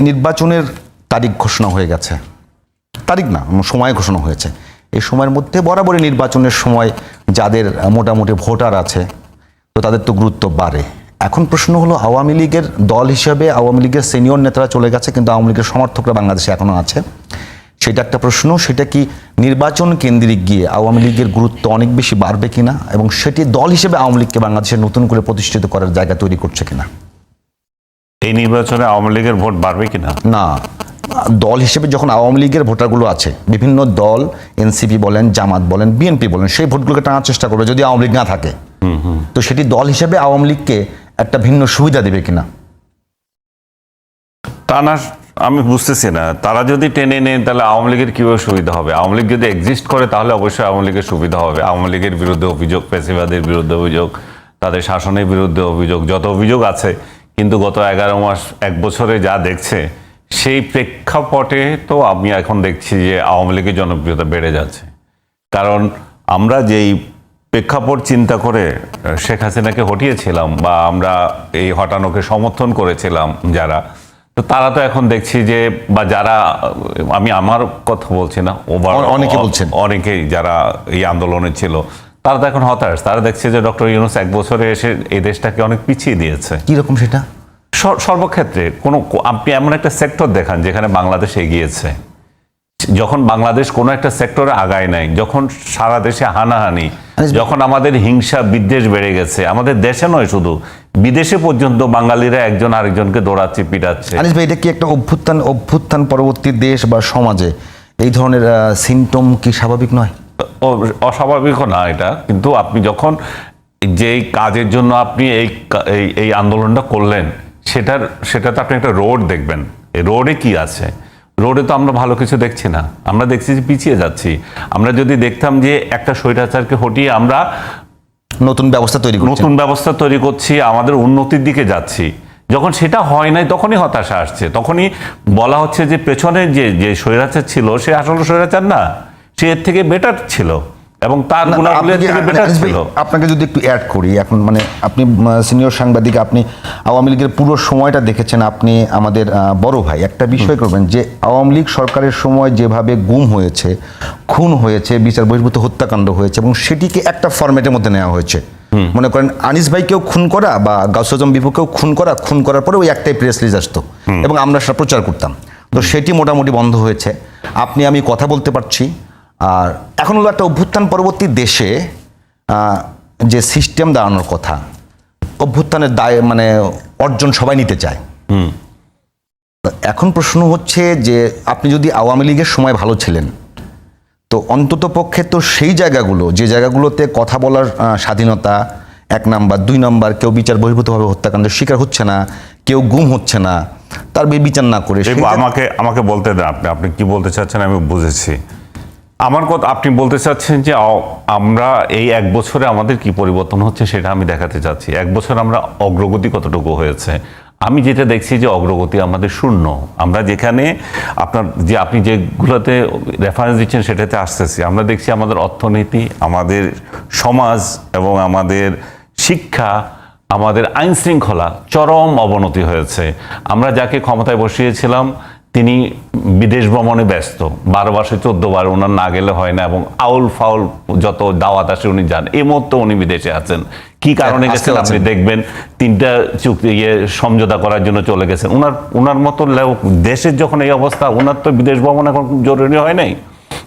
নির্বাচনের তারিখ ঘোষণা হয়ে গেছে, তারিখ না সময় ঘোষণা হয়েছে। এই সময়ের মধ্যে বরাবরই নির্বাচনের সময় যাদের মোটামুটি ভোটার আছে তো তাদের তো গুরুত্ব বাড়ে। এখন প্রশ্ন হলো আওয়ামী লীগের দল হিসেবে আওয়ামী লীগের সিনিয়র নেতারা চলে গেছে, কিন্তু আওয়ামী লীগের সমর্থকরা বাংলাদেশে এখনো আছে। সেটা একটা প্রশ্ন। সেটা কি নির্বাচন কেন্দ্রিক গিয়ে আওয়ামী লীগের গুরুত্ব অনেক বেশি বাড়বে কিনা, এবং সেটি দল হিসেবে আওয়ামী লীগকে বাংলাদেশে নতুন করে প্রতিষ্ঠিত করার জায়গা তৈরি করছে কিনা? এই নির্বাচনে আওয়ামী লীগের ভোট বাড়বে কিনা না, দল হিসেবে যখন আওয়ামী লীগের ভোটারগুলো আছে, বিভিন্ন দল, এনসিপি বলেন, জামাত বলেন, বিএনপি বলেন, সেই ভোটগুলোকে টানার চেষ্টা করবে যদি আওয়ামী লীগ না থাকে। তো সেটি দল হিসেবে আওয়ামী লীগকে একটা ভিন্ন সুবিধা দেবে কিনা তা না, আমি বুঝতেছি না। তারা যদি টেনে নেন তাহলে আওয়ামী লীগের কিভাবে সুবিধা হবে? আওয়ামী লীগ যদি এক্সিস্ট করে তাহলে অবশ্যই আওয়ামী লীগের সুবিধা হবে। আওয়ামী লীগের বিরুদ্ধে অভিযোগ, ফ্যাসিবাদের বিরুদ্ধে অভিযোগ, তাদের শাসনের বিরুদ্ধে অভিযোগ, যত অভিযোগ আছে, কিন্তু গত 11 মাস 1 বছরে যা দেখছে সেই প্রেক্ষাপটে তো আমি এখন দেখছি যে আওয়ামী লীগের জনপ্রিয়তা বেড়ে যাচ্ছে। কারণ আমরা যেই প্রেক্ষাপট চিন্তা করে শেখ হাসিনাকে হটিয়েছিলাম বা আমরা এই হটানোকে সমর্থন করেছিলাম যারা, তো তারা তো এখন দেখছি যে, বা যারা, আমি আমার কথা বলছি না, অনেকে বলছেন, অনেকেই যারা এই আন্দোলনে ছিল তারা তো এখন হতাশ। তারা দেখছে যে ডক্টর ইউনূস 1 বছরে এসে এই দেশটাকে অনেক পিছিয়ে দিয়েছে। কিরকম সেটা? সর্বক্ষেত্রে আপনি এমন একটা সেক্টর দেখান যেখানে বাংলাদেশ এগিয়েছে। যখন বাংলাদেশ কোনো একটা সেক্টরে আগায় নাই, যখন সারা দেশে হানাহানি, যখন আমাদের হিংসা বিদ্বেষ বেড়ে গেছে, আমাদের দেশে নয় শুধু বিদেশে পর্যন্ত বাঙালিরা একজন আরেকজনকে দৌড়াচ্ছে, পিটাচ্ছে। আনিস ভাই, এটা কি একটা অভ্যুত্থান পরবর্তী দেশ বা সমাজে এই ধরনের সিমটম কি স্বাভাবিক নয়? অস্বাভাবিকও না এটা, কিন্তু আপনি যখন যেই কাজের জন্য আপনি এই আন্দোলনটা করলেন সেটাতে আপনি একটা রোড দেখবেন। এই রোডে কি আছে? রোডে তো আমরা ভালো কিছু দেখছি না, আমরা দেখছি যে পিছিয়ে যাচ্ছি। আমরা যদি দেখতাম যে একটা স্বৈরাচারকে হটিয়ে আমরা নতুন ব্যবস্থা তৈরি করছি, আমাদের উন্নতির দিকে যাচ্ছি, যখন সেটা হয় নাই তখনই হতাশা আসছে। তখনই বলা হচ্ছে যে পেছনে যে স্বৈরাচার ছিল সে আসলে স্বৈরাচার না, সে এর থেকে বেটার ছিল এবং তার গুণাবলীর থেকে বেটার ছিল। আপনাকে যদি একটু অ্যাড করি, এখন মানে আপনি সিনিয়র সাংবাদিক, আপনি আওয়ামী লীগের পুরো সময়টা দেখেছেন, আপনি আমাদের বড় ভাই, একটা বিষয় করবেন যে আওয়ামী লীগ সরকারের সময় যেভাবে গুম হয়েছে, খুন হয়েছে, বিচার বহির্ভূত হত্যাকাণ্ড হয়েছে, এবং সেটিকে একটা ফরম্যাটের মধ্যে নেওয়া হয়েছে। মনে করেন আনিস ভাইকেও খুন করা বা গাউস আজম বিপুকেও খুন করার পরে ওই একটাই প্রেস রিলিজ আসতো এবং আমরা সেটা প্রচার করতাম। তো সেটি মোটামুটি বন্ধ হয়েছে, আপনি আমি কথা বলতে পারছি। আর এখন হলো একটা অভ্যুত্থান পরবর্তী দেশে যে সিস্টেম দাঁড়ানোর কথা, অভ্যুত্থানের দায় মানে অর্জন সবাই নিতে চায়। এখন প্রশ্ন হচ্ছে যে আপনি যদি আওয়ামী লীগের সময় ভালো ছিলেন, তো অন্তত পক্ষে তো সেই জায়গাগুলো, যে জায়গাগুলোতে কথা বলার স্বাধীনতা 1 নাম্বার, 2 নাম্বার, কেউ বিচার বহির্ভূতভাবে হত্যাকাণ্ডের শিকার হচ্ছে না, কেউ গুম হচ্ছে না, তার বিচার না করে আমাকে বলতে দেন, আপনি কি বলতে চাচ্ছেন আমি বুঝেছি। আমার কথা আপনি বলতে চাচ্ছেন যে আমরা এই 1 বছরে আমাদের কি পরিবর্তন হচ্ছে সেটা আমি দেখাতে চাচ্ছি। 1 বছর আমরা অগ্রগতি কতটুকু হয়েছে, আমি যেটা দেখছি যে অগ্রগতি আমাদের শূন্য। আমরা যেখানে আপনি যেগুলোতে রেফারেন্স দিচ্ছেন সেটাতে আসতেছি, আমরা দেখছি আমাদের অর্থনীতি, আমাদের সমাজ এবং আমাদের শিক্ষা, আমাদের আইন শৃঙ্খলা চরম অবনতি হয়েছে। আমরা যাকে ক্ষমতায় বসিয়েছিলাম তিনি বিদেশ ভ্রমণে ব্যস্ত, 12 মাসে 14 বার ওনার না গেলে হয় না, এবং আউল ফাউল যত দাওয়াত আসে উনি যান। এই মুহূর্তে উনি বিদেশে আছেন, কি কারণে গেছেন আপনি দেখবেন, 3টা চুক্তি সমঝোতা করার জন্য চলে গেছেন। ওনার মতো দেশের যখন এই অবস্থা, ওনার তো বিদেশ ভ্রমণ এখন জরুরি হয় নাই।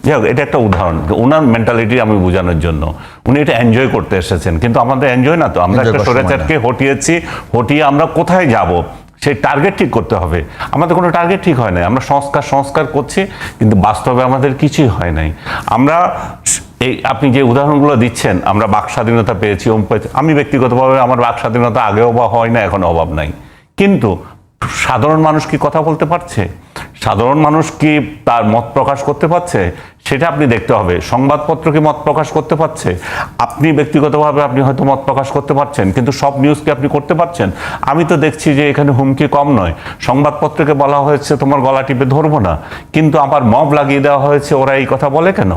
যাই হোক, এটা একটা উদাহরণ ওনার মেন্টালিটি আমি বোঝানোর জন্য। উনি এটা এনজয় করতে এসেছেন, কিন্তু আমাদের এনজয় না তো। আমরা একটা স্বৈরাচারকে হটিয়ে আমরা কোথায় যাব সেই টার্গেট ঠিক করতে হবে। আমাদের কোনো টার্গেট ঠিক হয় নাই, আমরা সংস্কার করছি, কিন্তু বাস্তবে আমাদের কিছুই হয় নাই। আমরা আপনি যে উদাহরণগুলো দিচ্ছেন, আমরা বাক স্বাধীনতা পেয়েছি, আমি ব্যক্তিগতভাবে আমার বাক স্বাধীনতা আগেও বা হয় না, এখন অভাব নাই, কিন্তু সাধারণ মানুষ কি কথা বলতে পারছে? সাধারণ মানুষ কি তার মত প্রকাশ করতে পারছে? সেটা আপনি দেখতে হবে। সংবাদপত্র কি মত প্রকাশ করতে পারছে? আপনি ব্যক্তিগতভাবে আপনি হয়তো মত প্রকাশ করতে পারছেন, কিন্তু সব নিউজ কি আপনি করতে পারছেন? আমি তো দেখছি যে এখানে হুমকি কম নয়। সংবাদপত্রকে বলা হয়েছে তোমার গলা টিপে ধরবো না, কিন্তু আবার মব লাগিয়ে দেওয়া হয়েছে, ওরা এই কথা বলে কেন?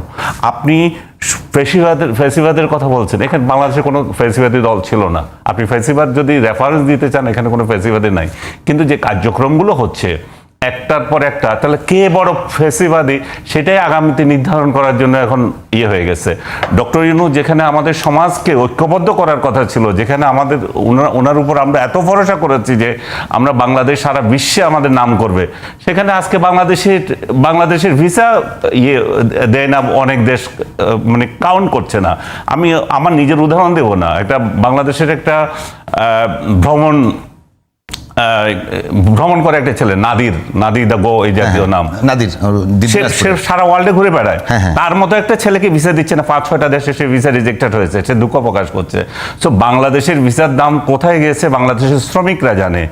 আপনি ফ্যাসিবাদের কথা বলছেন, এখানে বাংলাদেশে কোনো ফ্যাসিবাদী দল ছিল না। আপনি ফ্যাসিবাদ যদি রেফারেন্স দিতে চান, এখানে কোনো ফ্যাসিবাদী নাই, কিন্তু যে কার্যক্রমগুলো হচ্ছে একটার পর একটা, তাহলে কে বড় ফেসিবাদী সেটাই আগামীতে নির্ধারণ করার জন্য এখন ইয়ে হয়ে গেছে। ডক্টর ইউনূস যেখানে আমাদের সমাজকে ঐক্যবদ্ধ করার কথা ছিল, যেখানে আমাদের ওনার উপর আমরা এত ভরসা করেছি যে আমরা বাংলাদেশ সারা বিশ্বে আমাদের নাম করবে, সেখানে আজকে বাংলাদেশের ভিসা ইয়ে দেয় না অনেক দেশ, মানে কাউন্ট করছে না। আমি আমার নিজের উদাহরণ দেব না, একটা বাংলাদেশের একটা ভ্রমণ করে একটা ছেলে নাদির দা গো, এই জাতীয় নাম, নাদির সে সারা ওয়ার্ল্ডে ঘুরে বেড়ায়। হ্যাঁ, হ্যাঁ। তার মতো একটা ছেলেকে ভিসা দিচ্ছে না, 5-6টা দেশে সে ভিসা রিজেক্টেড হয়েছে, সে দুঃখ প্রকাশ করছে। সো বাংলাদেশের ভিসার দাম কোথায় গেছে বাংলাদেশের শ্রমিকরা জানে,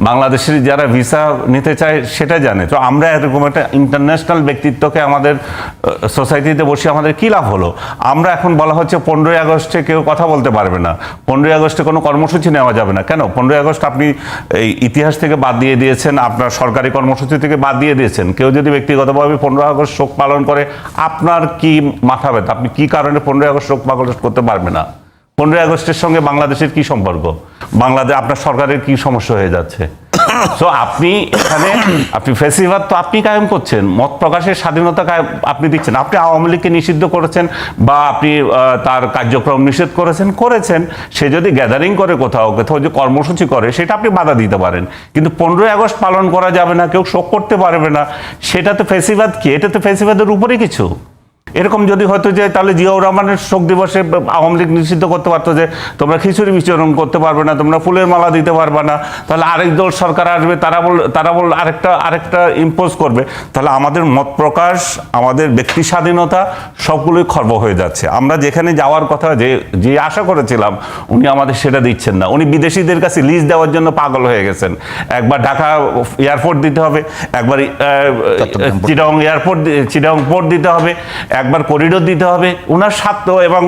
বাংলাদেশের যারা ভিসা নিতে চায় সেটা জানে। তো আমরা এরকম একটা ইন্টারন্যাশনাল ব্যক্তিত্বকে আমাদের সোসাইটিতে বসে আমাদের কী লাভ হলো? আমরা এখন বলা হচ্ছে 15ই আগস্টে কেউ কথা বলতে পারবে না, 15ই আগস্টে কোনো কর্মসূচি নেওয়া যাবে না। কেন? 15ই আগস্ট আপনি এই ইতিহাস থেকে বাদ দিয়ে দিয়েছেন, আপনার সরকারি কর্মসূচি থেকে বাদ দিয়ে দিয়েছেন। কেউ যদি ব্যক্তিগতভাবে 15 আগস্ট শোক পালন করে, আপনার কি মাথা ব্যথা? আপনি কি কারণে 15 আগস্ট শোক পালন করতে পারবে না? 15 আগস্টের সঙ্গে বাংলাদেশের কি সম্পর্ক? বাংলাদেশ আপনার সরকারের কি সমস্যা হয়ে যাচ্ছে? সো আপনি এখানে আপনি ফেসিবাদ তো আপনি কায়েম করছেন, মত প্রকাশের স্বাধীনতা আপনি দিচ্ছেন। আপনি আওয়ামী লীগকে নিষিদ্ধ করেছেন বা আপনি তার কার্যক্রম নিষেধ করেছেন। সে যদি গ্যাদারিং করে কোথাও যে কর্মসূচি করে, সেটা আপনি বাধা দিতে পারেন, কিন্তু 15ই আগস্ট পালন করা যাবে না, কেউ শোক করতে পারবে না, সেটা তো ফেসিবাদ কি? এটা তো ফেসিবাদের উপরে কিছু। এরকম যদি হতো যে তাহলে জিয়াউর রহমানের শোক দিবসে আওয়ামী লীগ নিষিদ্ধ করতে পারতো যে তোমরা খিচুড়ি বিচরণ করতে পারবে না, তোমরা ফুলের মালা দিতে পারবে না, তাহলে আরেক দল সরকার আসবে, তারা বল আরেকটা ইম্পোজ করবে, তাহলে আমাদের মত প্রকাশ, আমাদের ব্যক্তি স্বাধীনতা সবগুলোই খর্ব হয়ে যাচ্ছে। আমরা যেখানে যাওয়ার কথা যে আশা করেছিলাম, উনি আমাদের সেটা দিচ্ছেন না। উনি বিদেশিদের কাছে লিজ দেওয়ার জন্য পাগল হয়ে গেছেন। একবার ঢাকা এয়ারপোর্ট দিতে হবে, একবার চিটাগং পোর্ট দিতে হবে, একবার করিডোর দিতে হবে, ওনার স্বার্থ। এবং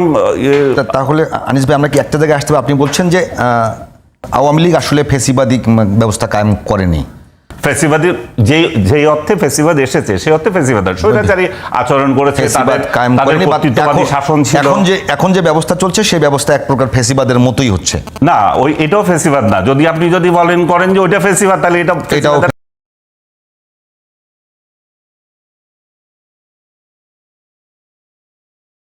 তাহলে আনিস ভাই, আমরা কি একটা জায়গায় আসতে হবে? আপনি বলছেন যে আওয়ামী লীগ আসলে ফেসিবাদী ব্যবস্থা কায়েম করেনি। ফেসিবাদী যেই অর্থে ফেসিবাদ এসেছে, সেই অর্থে ফেসিবাদ স্বৈরাচারী আচরণ করেছে, তাদের কর্তৃত্ববাদী শাসন ছিল। এখন যে ব্যবস্থা চলছে, সেই ব্যবস্থা এক প্রকার ফেসিবাদের মতোই হচ্ছে। না, এটাও ফেসিবাদ না। আপনি যদি করেন যে ওইটা ফেসিবাদ, তাহলে এটাও